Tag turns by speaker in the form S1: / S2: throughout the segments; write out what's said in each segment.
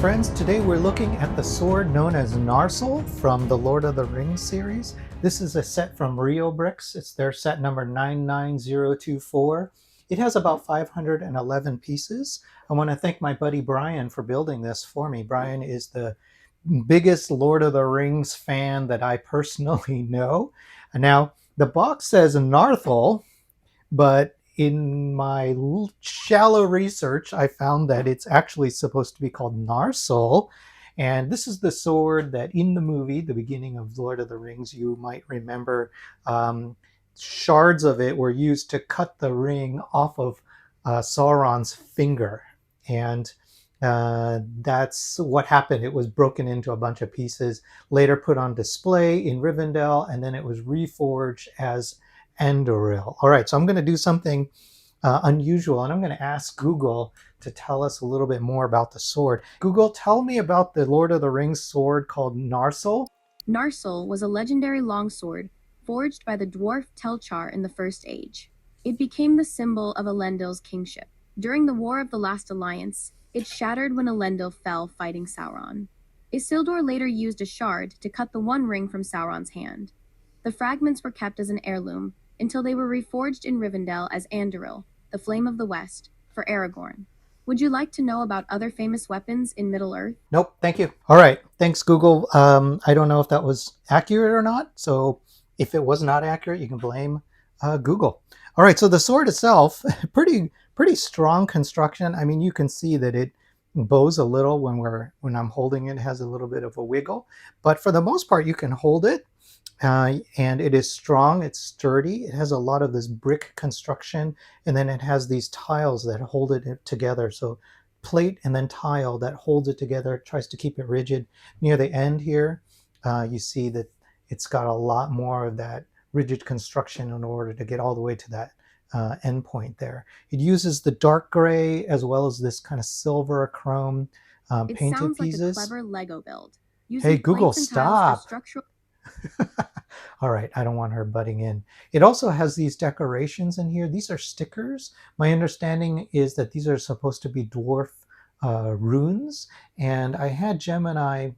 S1: friends, today we're looking at the sword known as Narsil from the Lord of the Rings series. This is a set from Reobrix. It's their set number 99024. It has about 511 pieces. I want to thank my buddy Brian for building this for me. Brian is the biggest Lord of the Rings fan that I personally know. Now, the box says Narthel, but in my shallow research, I found that it's actually supposed to be called Narsil. And this is the sword that in the movie, the beginning of Lord of the Rings, you might remember shards of it were used to cut the ring off of Sauron's finger. And that's what happened. It was broken into a bunch of pieces, later put on display in Rivendell, and then it was reforged as Andúril. All right, so I'm going to do something unusual, and I'm going to ask Google to tell us a little bit more about the sword. Google, tell me about the Lord of the Rings sword called Narsil.
S2: Narsil was a legendary longsword forged by the dwarf Telchar in the First Age. It became the symbol of Elendil's kingship. During the War of the Last Alliance, it shattered when Elendil fell fighting Sauron. Isildur later used a shard to cut the one ring from Sauron's hand. The fragments were kept as an heirloom until they were reforged in Rivendell as Andúril, the Flame of the West, for Aragorn. Would you like to know about other famous weapons in Middle-earth?
S1: Nope, thank you. All right, thanks, Google. I don't know if that was accurate or not, so if it was not accurate, you can blame Google. All right, so the sword itself, pretty strong construction. I mean, you can see that it bows a little when I'm holding it. It has a little bit of a wiggle, but for the most part, you can hold it. And it is strong, it's sturdy, it has a lot of this brick construction, and then it has these tiles that hold it together. So plate and then tile that holds it together, tries to keep it rigid. Near the end here, you see that it's got a lot more of that rigid construction in order to get all the way to that end point there. It uses the dark gray as well as this kind of silver chrome painted pieces.
S2: It sounds like a clever Lego build.
S1: Hey, Google, stop!
S2: Structural...
S1: All right, I don't want her butting in. It also has these decorations in here. These are stickers. My understanding is that these are supposed to be dwarf runes, and I had Gemini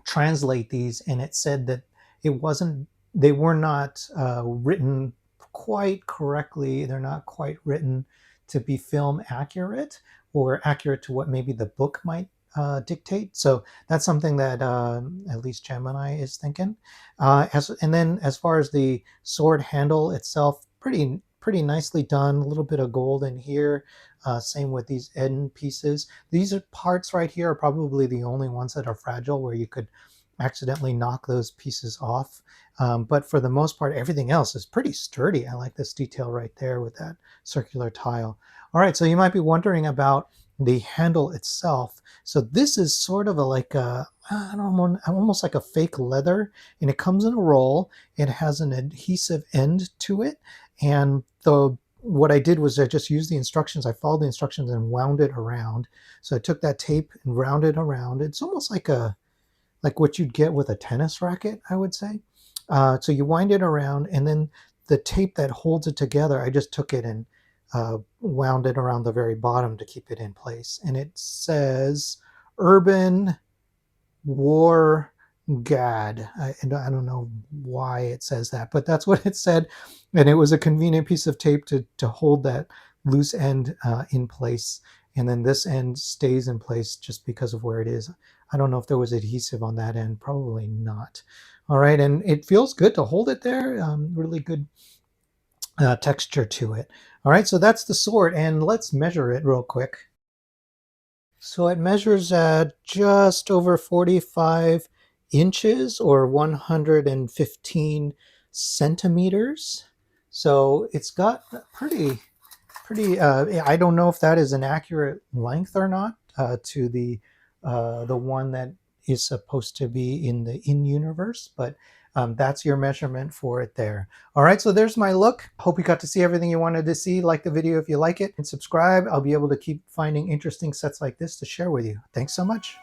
S1: translate these, and it said that they were not written quite correctly. They're not quite written to be film accurate or accurate to what maybe the book might dictate. So that's something that at least Gemini is thinking. And then as far as the sword handle itself, pretty nicely done. A little bit of gold in here. Same with these end pieces. These are parts right here are probably the only ones that are fragile where you could accidentally knock those pieces off. But for the most part, everything else is pretty sturdy. I like this detail right there with that circular tile. All right, so you might be wondering about the handle itself. So this is sort of almost like a fake leather, and it comes in a roll. It has an adhesive end to it, and what I did was I just used the instructions. I followed the instructions and wound it around. So I took that tape and wound it around. It's almost like what you'd get with a tennis racket, I would say. So you wind it around, and then the tape that holds it together, I just took it and wound it around the very bottom to keep it in place. And it says Urban War Gad. And I don't know why it says that, but that's what it said. And it was a convenient piece of tape to hold that loose end in place. And then this end stays in place just because of where it is. I don't know if there was adhesive on that end. Probably not. All right. And it feels good to hold it there. Really good texture to it. All right, so that's the sword, and let's measure it real quick. So it measures at just over 45 inches or 115 centimeters. So it's got pretty. I don't know if that is an accurate length or not to the one that is supposed to be in the in-universe, but that's your measurement for it there. All right, so there's my look. Hope you got to see everything you wanted to see. Like the video if you like it, and subscribe. I'll be able to keep finding interesting sets like this to share with you. Thanks so much.